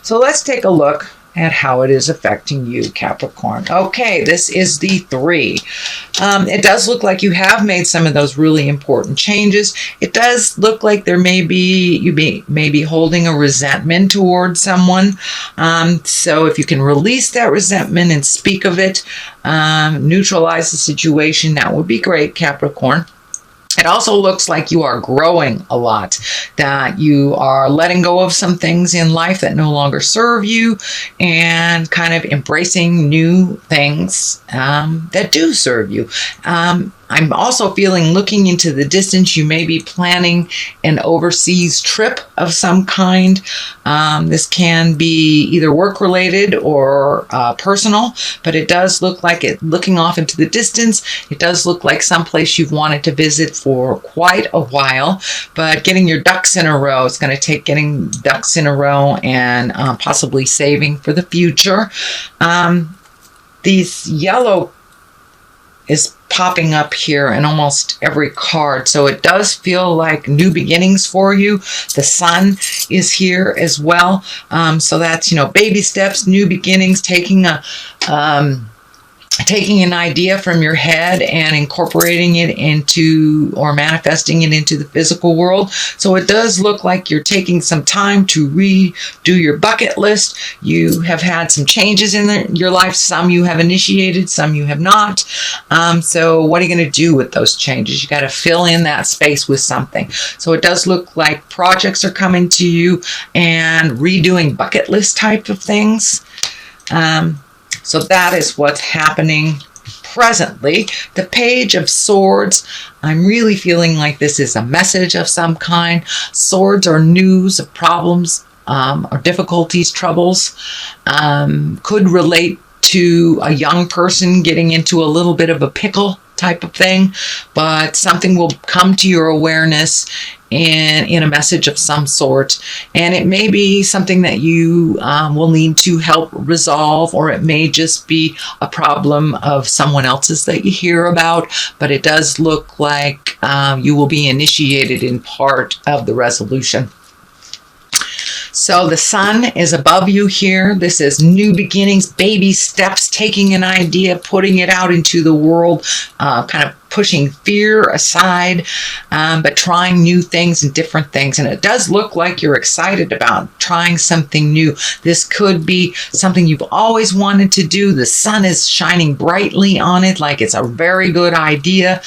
So let's take a look at how it is affecting you, Capricorn. Okay, this is the 3. It does look like you have made some of those really important changes. It does look like you may be holding a resentment towards someone. So if you can release that resentment and speak of it, neutralize the situation, that would be great, Capricorn. It also looks like you are growing a lot, that you are letting go of some things in life that no longer serve you and kind of embracing new things that do serve you. I'm also feeling, looking into the distance, you may be planning an overseas trip of some kind. This can be either work-related or personal, but it does look like looking off into the distance, it does look like someplace you've wanted to visit for quite a while, but getting your ducks in a row. It's going to take getting ducks in a row and possibly saving for the future. These yellow is popping up here in almost every card. So it does feel like new beginnings for you. The sun is here as well. So that's, baby steps, new beginnings, taking an idea from your head and incorporating it into, or manifesting it into the physical world. So it does look like you're taking some time to redo your bucket list. You have had some changes in your life. Some you have initiated, some you have not. So what are you going to do with those changes? You got to fill in that space with something. So it does look like projects are coming to you and redoing bucket list type of things. So that is what's happening presently. The Page of Swords, I'm really feeling like this is a message of some kind. Swords are news of problems or difficulties, troubles. Could relate to a young person getting into a little bit of a pickle type of thing, but something will come to your awareness in a message of some sort, and it may be something that you will need to help resolve, or it may just be a problem of someone else's that you hear about, but it does look like you will be initiated in part of the resolution. So the sun is above you here. This is new beginnings, baby steps, taking an idea, putting it out into the world, kind of pushing fear aside, but trying new things and different things. And it does look like you're excited about trying something new. This could be something you've always wanted to do. The sun is shining brightly on it, like it's a very good idea.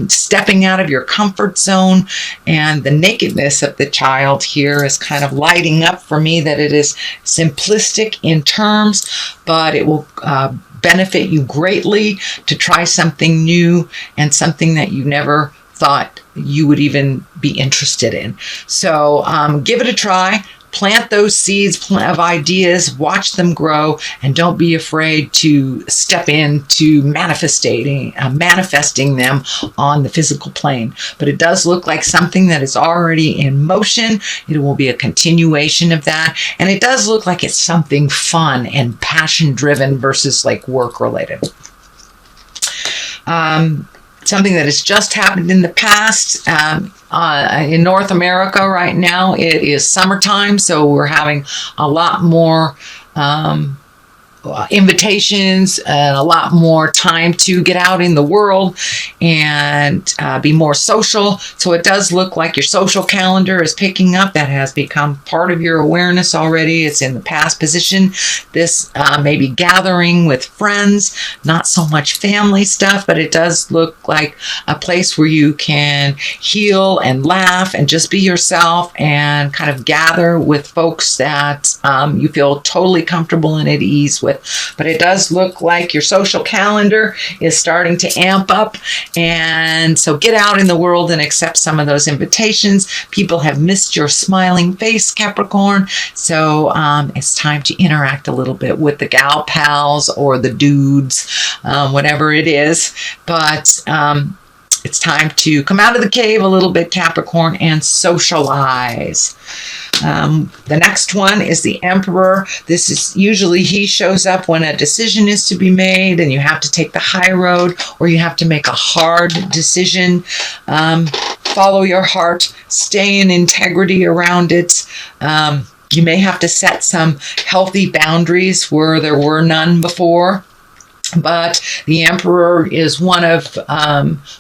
Stepping out of your comfort zone, and the nakedness of the child here is kind of lighting up for me, that it is simplistic in terms, but it will benefit you greatly to try something new and something that you never thought you would even be interested in. So give it a try. Plant those seeds of ideas, watch them grow, and don't be afraid to step into manifesting them on the physical plane. But it does look like something that is already in motion. It will be a continuation of that. And it does look like it's something fun and passion-driven versus like work-related. Something that has just happened in the past. In North America right now, it is summertime, so we're having a lot more invitations and a lot more time to get out in the world and be more social. So it does look like your social calendar is picking up. That has become part of your awareness already. It's in the past position. This may be gathering with friends, not so much family stuff, but it does look like a place where you can heal and laugh and just be yourself and kind of gather with folks that you feel totally comfortable and at ease with. But it does look like your social calendar is starting to amp up, and so get out in the world and accept some of those invitations. People have missed your smiling face, Capricorn, so it's time to interact a little bit with the gal pals or the dudes, whatever it is, but it's time to come out of the cave a little bit, Capricorn, and socialize. The next one is the Emperor. This is usually, he shows up when a decision is to be made and you have to take the high road, or you have to make a hard decision. Follow your heart, stay in integrity around it. You may have to set some healthy boundaries where there were none before. But the Emperor is one of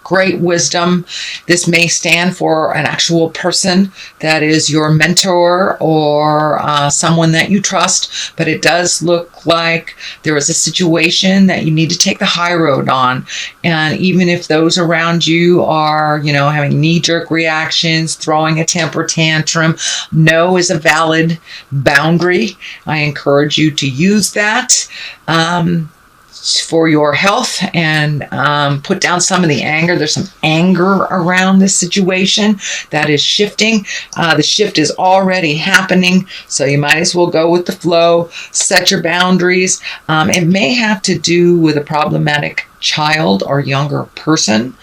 great wisdom. This may stand for an actual person that is your mentor or someone that you trust, but it does look like there is a situation that you need to take the high road on. And even if those around you are, having knee-jerk reactions, throwing a temper tantrum, no is a valid boundary. I encourage you to use that for your health and put down some of the anger. There's some anger around this situation that is shifting. The shift is already happening, so you might as well go with the flow, set your boundaries. It may have to do with a problematic child or younger person.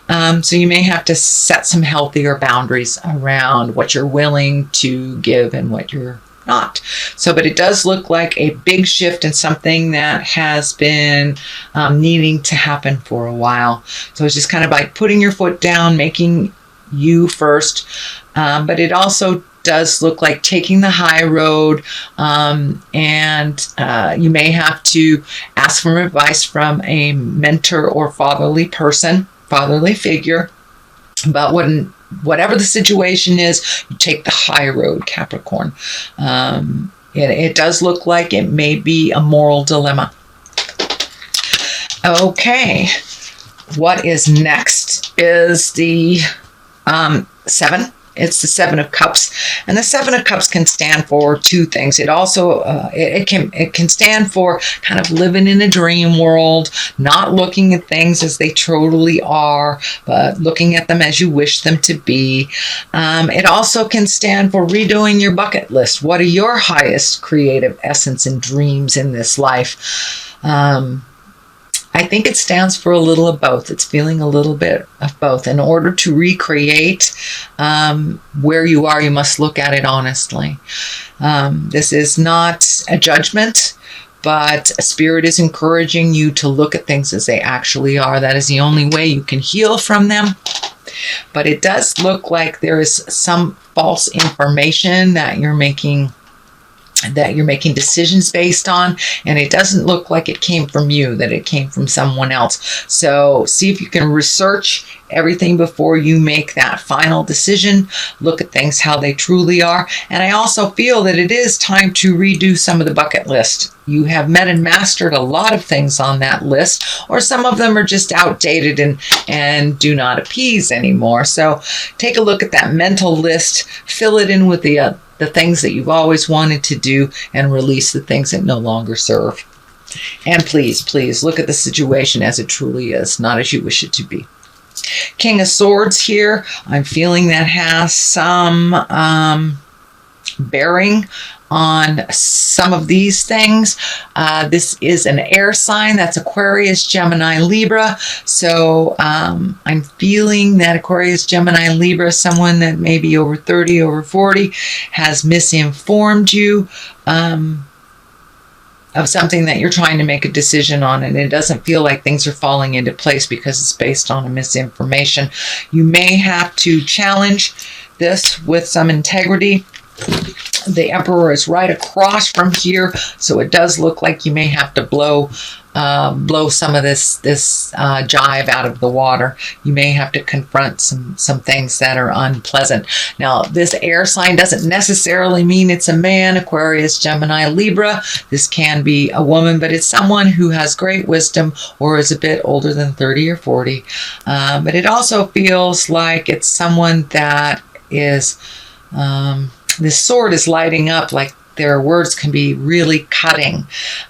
So you may have to set some healthier boundaries around what you're willing to give and what you're not. So, but it does look like a big shift in something that has been needing to happen for a while. So it's just kind of like putting your foot down, making you first. But it also does look like taking the high road, and you may have to ask for advice from a mentor or fatherly figure. But whatever the situation is, you take the high road, Capricorn. It does look like it may be a moral dilemma. Okay, what is next is the 7. It's the 7 of Cups, and the 7 of Cups can stand for two things. It also it can stand for kind of living in a dream world, not looking at things as they totally are, but looking at them as you wish them to be. It also can stand for redoing your bucket list. What are your highest creative essence and dreams in this life? I think it stands for a little of both. It's feeling a little bit of both. In order to recreate where you are, you must look at it honestly. This is not a judgment, but a spirit is encouraging you to look at things as they actually are. That is the only way you can heal from them. But it does look like there is some false information that you're making decisions based on, and it doesn't look like it came from you, that it came from someone else. So see if you can research everything before you make that final decision. Look at things how they truly are. And I also feel that it is time to redo some of the bucket list. You have met and mastered a lot of things on that list, or some of them are just outdated and do not appease anymore. So take a look at that mental list, fill it in with the things that you've always wanted to do, and release the things that no longer serve. And please look at the situation as it truly is, not as you wish it to be. King of Swords here, I'm feeling that has some bearing on some of these things. This is an air sign. That's Aquarius, Gemini, Libra. So I'm feeling that Aquarius, Gemini, Libra, someone that may be over 30, over 40, has misinformed you of something that you're trying to make a decision on, and it doesn't feel like things are falling into place because it's based on a misinformation. You may have to challenge this with some integrity. The Emperor is right across from here, so it does look like you may have to blow some of this jive out of the water. You may have to confront some things that are unpleasant. Now, this air sign doesn't necessarily mean it's a man, Aquarius, Gemini, Libra. This can be a woman, but it's someone who has great wisdom or is a bit older than 30 or 40. But it also feels like it's someone that is... this sword is lighting up, like their words can be really cutting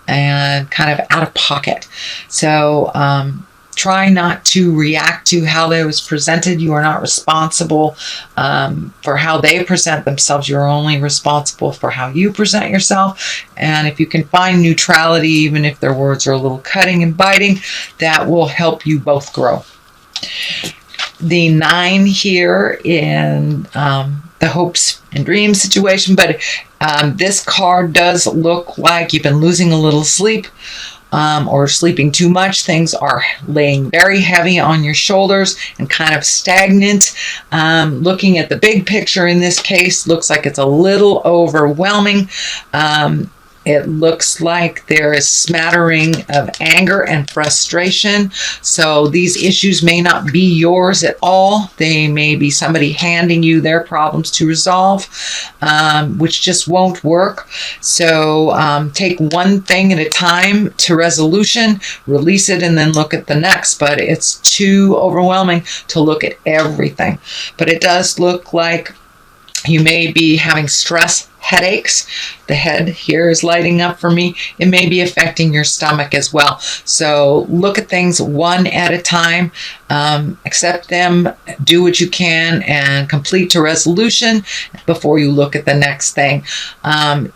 and kind of out of pocket. So try not to react to how they was presented. You are not responsible for how they present themselves. You're only responsible for how you present yourself. And if you can find neutrality, even if their words are a little cutting and biting, that will help you both grow. The 9 here in the hopes and dreams situation, but this card does look like you've been losing a little sleep or sleeping too much. Things are laying very heavy on your shoulders and kind of stagnant. Looking at the big picture in this case, looks like it's a little overwhelming. It looks like there is smattering of anger and frustration. So these issues may not be yours at all. They may be somebody handing you their problems to resolve, which just won't work. So take one thing at a time to resolution, release it, and then look at the next. But it's too overwhelming to look at everything. But it does look like you may be having stress, headaches. The head here is lighting up for me. It may be affecting your stomach as well. So look at things one at a time. Accept them, do what you can, and complete to resolution before you look at the next thing.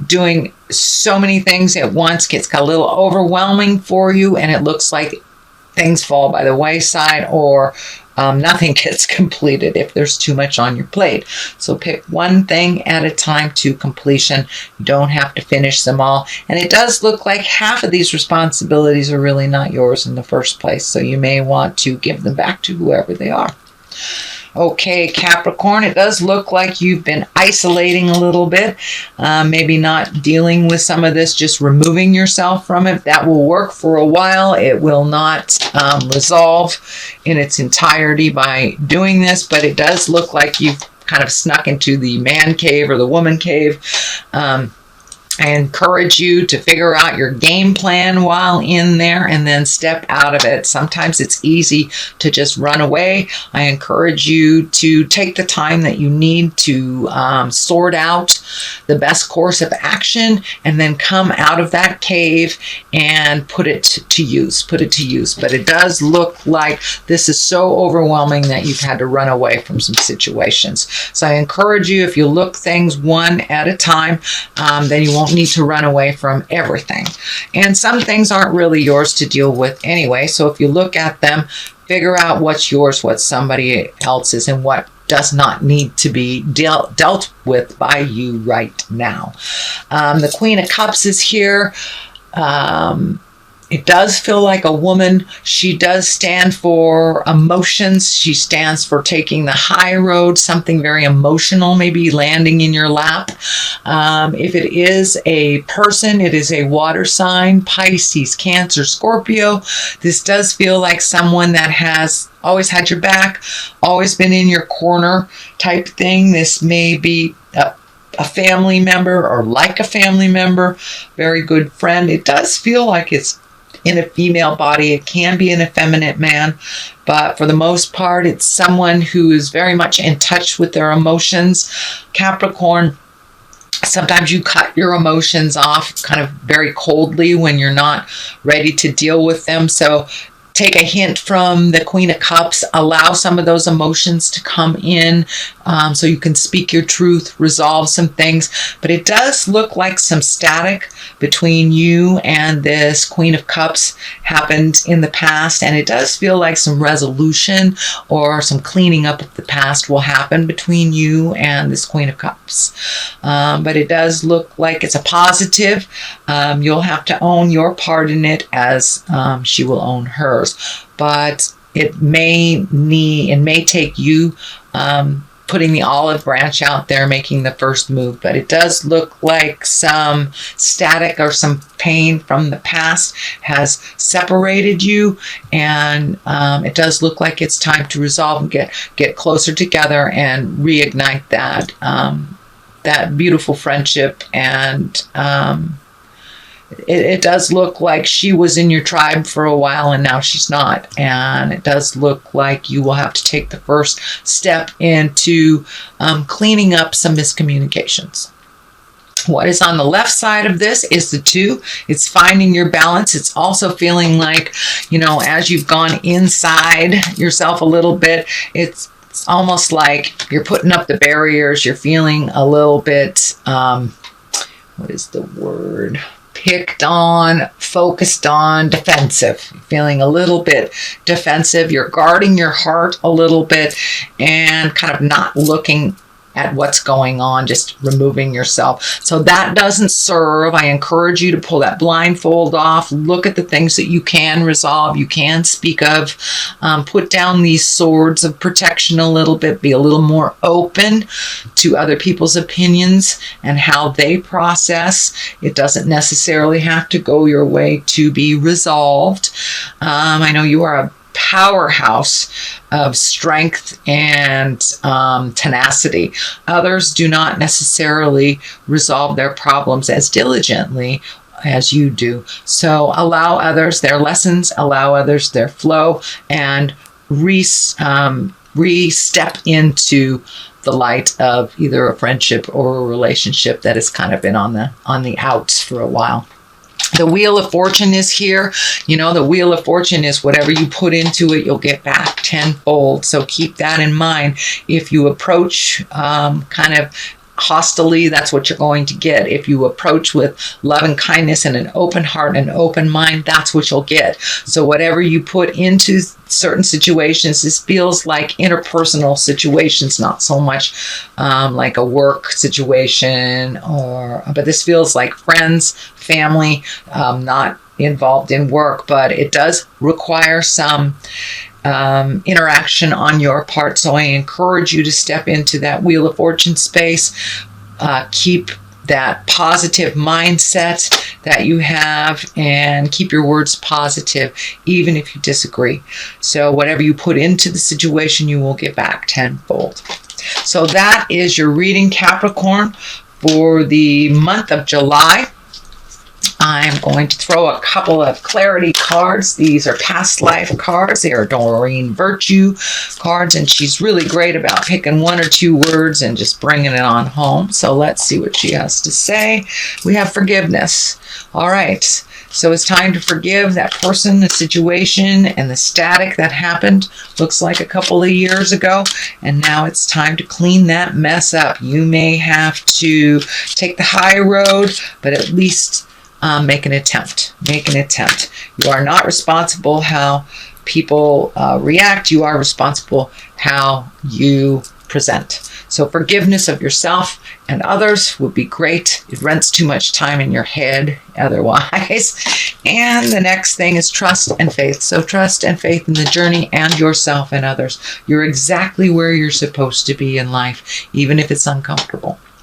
Doing so many things at once gets a little overwhelming for you, and it looks like things fall by the wayside, or nothing gets completed if there's too much on your plate. So pick one thing at a time to completion. You don't have to finish them all. And it does look like half of these responsibilities are really not yours in the first place. So you may want to give them back to whoever they are. Okay, Capricorn, it does look like you've been isolating a little bit, maybe not dealing with some of this, just removing yourself from it. That will work for a while. It will not resolve in its entirety by doing this, but it does look like you've kind of snuck into the man cave or the woman cave. I encourage you to figure out your game plan while in there and then step out of it. Sometimes it's easy to just run away. I encourage you to take the time that you need to sort out the best course of action and then come out of that cave and put it to use. But it does look like this is so overwhelming that you've had to run away from some situations. So I encourage you, if you look things one at a time, then you won't need to run away from everything. And some things aren't really yours to deal with anyway. So if you look at them, figure out what's yours, what's somebody else's, and what does not need to be dealt with by you right now. The Queen of Cups is here. It does feel like a woman. She does stand for emotions. She stands for taking the high road, something very emotional, maybe landing in your lap. If it is a person, it is a water sign, Pisces, Cancer, Scorpio. This does feel like someone that has always had your back, always been in your corner type thing. This may be a family member or like a family member, very good friend. It does feel like it's in a female body. It can be an effeminate man, but for the most part, it's someone who is very much in touch with their emotions. Capricorn, sometimes you cut your emotions off kind of very coldly when you're not ready to deal with them. So take a hint from the Queen of Cups. Allow some of those emotions to come in so you can speak your truth, resolve some things. But it does look like some static between you and this Queen of Cups happened in the past. And it does feel like some resolution or some cleaning up of the past will happen between you and this Queen of Cups. But it does look like it's a positive. You'll have to own your part in it as she will own hers. But it may take you putting the olive branch out there, making the first move. But it does look like some static or some pain from the past has separated you, and it does look like it's time to resolve and get closer together and reignite that beautiful friendship. And it does look like she was in your tribe for a while and now she's not. And it does look like you will have to take the first step into cleaning up some miscommunications. What is on the left side of this is the 2. It's finding your balance. It's also feeling like, as you've gone inside yourself a little bit, it's almost like you're putting up the barriers. You're feeling a little bit, what is the word? Picked on, focused on, defensive. Feeling a little bit defensive. You're guarding your heart a little bit and kind of not looking at what's going on, just removing yourself. So that doesn't serve. I encourage you to pull that blindfold off. Look at the things that you can resolve, you can speak of. Put down these swords of protection a little bit. Be a little more open to other people's opinions and how they process. It doesn't necessarily have to go your way to be resolved. I know you are a powerhouse of strength and tenacity. Others do not necessarily resolve their problems as diligently as you do. So allow others their lessons, allow others their flow, and re-step into the light of either a friendship or a relationship that has kind of been on the outs for a while. The Wheel of Fortune is here. You know, the Wheel of Fortune is whatever you put into it, you'll get back tenfold. So keep that in mind. If you approach kind of hostilely, that's what you're going to get. If you approach with love and kindness and an open heart and an open mind, that's what you'll get. So whatever you put into certain situations, this feels like interpersonal situations, not so much like a work situation, but this feels like friends, family, not involved in work, but it does require some interaction on your part. So I encourage you to step into that Wheel of Fortune space. Keep that positive mindset that you have and keep your words positive, even if you disagree. So whatever you put into the situation, you will get back tenfold. So that is your reading, Capricorn, for the month of July. I'm going to throw a couple of clarity cards. These are past life cards. They are Doreen Virtue cards, and she's really great about picking one or two words and just bringing it on home. So let's see what she has to say. We have forgiveness. All right. So it's time to forgive that person, the situation, and the static that happened. Looks like a couple of years ago. And now it's time to clean that mess up. You may have to take the high road, but at least make an attempt. Make an attempt. You are not responsible how people react. You are responsible how you present. So forgiveness of yourself and others would be great. It rents too much time in your head otherwise. And the next thing is trust and faith. So trust and faith in the journey and yourself and others. You're exactly where you're supposed to be in life, even if it's uncomfortable.